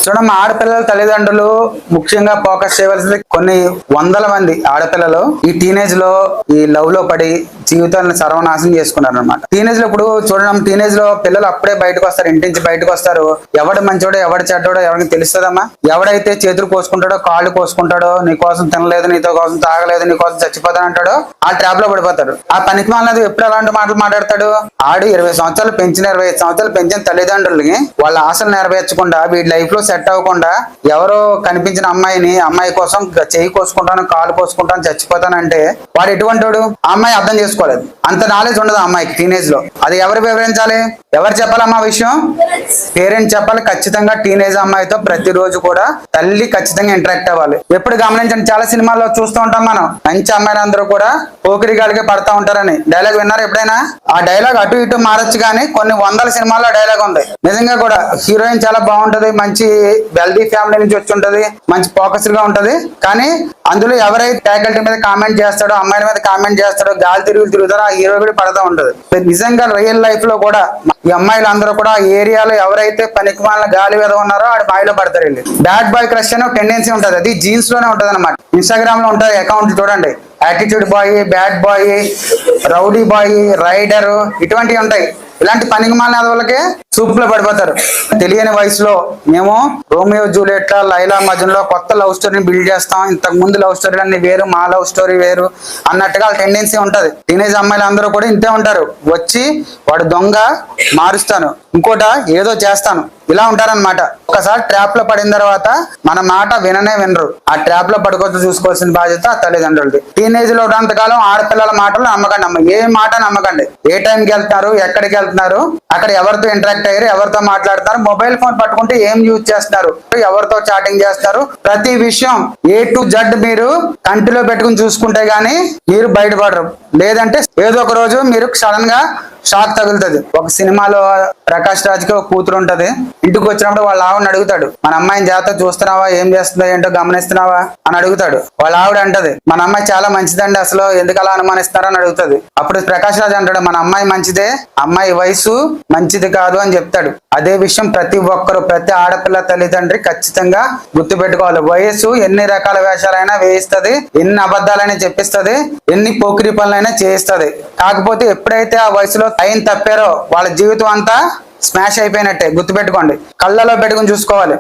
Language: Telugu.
చూడమ్మా, ఆడపిల్లల తల్లిదండ్రులు ముఖ్యంగా ఫోకస్ చేయవలసింది కొన్ని వందల మంది ఆడపిల్లలు ఈ టీనేజ్ లో ఈ లవ్ లో పడి జీవితాలను సర్వనాశనం చేసుకున్నారు అనమాట. టీనేజ్ లో ఇప్పుడు చూడడం, టీనేజ్ లో పిల్లలు అప్పుడే బయటకు వస్తారు, ఇంటి నుంచి బయటకు వస్తారు. ఎవడు మంచోడో ఎవడు చెడ్డోడో ఎవరికి తెలుస్తుందమ్మా? ఎవడైతే చేతులు కోసుకుంటాడో కాళ్ళు కోసుకుంటాడో, నీ కోసం తినలేదు, నీతో కోసం తాగలేదు, నీ కోసం చచ్చిపోతాను అంటాడో ఆ ట్రాప్ లో పడిపోతాడు. ఆ పనికి మాలినది ఎప్పుడు అలాంటి మాటలు మాట్లాడతాడు? ఆడు 20 సంవత్సరాలు పెంచిన 25 సంవత్సరాలు పెంచిన తల్లిదండ్రులకి వాళ్ళ ఆశలు నెరవేర్చకుండా వీడి లైఫ్ లో సెట్ అవ్వకుండా ఎవరో కనిపించిన అమ్మాయి కోసం చెయ్యి కోసుకుంటాను, కాలు కోసుకుంటాను, చచ్చిపోతానంటే వాడు ఎటువంటి వాడు? ఆ అమ్మాయి అర్థం చేసుకోలేదు. అంత నాలెడ్జ్ ఉండదు ఆ అమ్మాయికి టీనేజ్ లో. అది ఎవరు వివరించాలి? ఎవరు చెప్పాలమ్మా విషయం? పేరెంట్స్ చెప్పాలి. ఖచ్చితంగా టీనేజ్ అమ్మాయితో ప్రతిరోజు కూడా తల్లి ఖచ్చితంగా ఇంటరాక్ట్ అవ్వాలి. ఎప్పుడు గమనించండి, చాలా సినిమాల్లో చూస్తూ ఉంటాం మనం, మంచి అమ్మాయిలందరూ కూడా పోకిరిగాలికే పడతా ఉంటారని డైలాగ్ విన్నారు ఎప్పుడైనా? ఆ డైలాగ్ అటు ఇటు మారచ్చు, కానీ కొన్ని వందల సినిమాల్లో డైలాగ్ ఉంది. నిజంగా కూడా హీరోయిన్ చాలా బాగుంటది, మంచి వెల్దీ ఫ్యామిలీ నుంచి వచ్చి ఉంటది, మంచి ఫోకస్డ్ గా ఉంటది. కానీ అందులో ఎవరైతే ఫ్యాకల్టీ మీద కామెంట్ చేస్తాడో, అమ్మాయిల మీద కామెంట్ చేస్తాడో, గాలి తిరుగుతారో ఆ హీరో కూడా పడతా ఉంటది. నిజంగా రియల్ లైఫ్ లో కూడా ఈ అమ్మాయిలు అందరూ కూడా ఆ ఏరియాలో ఎవరైతే పనికిమాలిన గాలి మీద ఉన్నారో ఆడి బాయిలో పడతారు. వెళ్ళి బ్యాడ్ బాయ్ క్రష్ అనే టెండెన్సీ ఉంటది, అది జీన్స్ లోనే ఉంటది అనమాట. ఇన్స్టాగ్రామ్ లో ఉంటది అకౌంట్ చూడండి, attitude boy, bad boy, rowdy boy, rider, ఇటువంటివి ఉంటాయి. ఇలాంటి పనికి మాలిన వాళ్ళకే సూప్ లో పడిపోతారు. తెలియని వయసులో మేము రోమియో జూలియట్, లైలా మజ్ను లో కొత్త లవ్ స్టోరీని బిల్డ్ చేస్తాం. ఇంతకు ముందు లవ్ స్టోరీ అన్ని వేరు, మా లవ్ స్టోరీ వేరు అన్నట్టుగా టెండెన్సీ ఉంటది. టీనేజ్ అమ్మాయిలు అందరూ కూడా ఇంతే ఉంటారు. వచ్చి వాడు దొంగ, మారుస్తాను, ఇంకోట ఏదో చేస్తాను, ఇలా ఉంటారనమాట. ఒకసారి ట్రాప్ లో పడిన తర్వాత మన మాట విననే వినరు. ఆ ట్రాప్ లో పడుకోవచ్చు చూసుకోవాల్సిన బాధ్యత ఆ తల్లిదండ్రులది. టీనేజ్ లో ఉన్నంతకాలం ఆడపిల్లల మాటలు నమ్మకండి అమ్మ. ఏ మాట నమ్మకండి. ఏ టైంకి వెళ్తున్నారు, ఎక్కడికి వెళ్తున్నారు, అక్కడ ఎవరితో ఇంటరాక్ట్ అయ్యారు, ఎవరితో మాట్లాడుతున్నారు, మొబైల్ ఫోన్ పట్టుకుంటే ఏం యూజ్ చేస్తున్నారు, ఎవరితో చాటింగ్ చేస్తారు, ప్రతి విషయం A to Z మీరు కంటిలో పెట్టుకుని చూసుకుంటే గానీ మీరు బయటపడరు. లేదంటే ఏదో ఒక రోజు మీరు సడన్ గా షాక్ తగులుతుంది. ఒక సినిమాలో ప్రకాష్ రాజ్ కి ఒక కూతురు ఉంటది. ఇంటికి వచ్చినప్పుడు వాళ్ళ ఆవిడని అడుగుతాడు, మన అమ్మాయిని జాగ్రత్త చూస్తున్నావా, ఏం చేస్తుందో ఏంటో గమనిస్తున్నావా అని అడుగుతాడు. వాళ్ళ ఆవిడ అంటది, మన అమ్మాయి చాలా మంచిదండి, అసలు ఎందుకు అలా అనుమానిస్తున్నారని అడుగుతుంది. అప్పుడు ప్రకాష్ రాజ్ అంటాడు, మన అమ్మాయి మంచిదే, అమ్మాయి వయసు మంచిది కాదు అని చెప్తాడు. అదే విషయం ప్రతి ఒక్కరు, ప్రతి ఆడపిల్ల తల్లిదండ్రి ఖచ్చితంగా గుర్తు పెట్టుకోవాలి. వయసు ఎన్ని రకాల వేషాలైనా వేయిస్తుంది, ఎన్ని అబద్ధాలైనా చెప్పిస్తుంది, ఎన్ని పోకిరి పనులైనా చేయిస్తుంది. కాకపోతే ఎప్పుడైతే ఆ వయసులో టైం తప్పారో వాళ్ళ జీవితం అంతా స్మాష్ అయిపోయినట్టే. గుర్తుపెట్టుకోండి, కళ్ళలో పెట్టుకుని చూసుకోవాలి.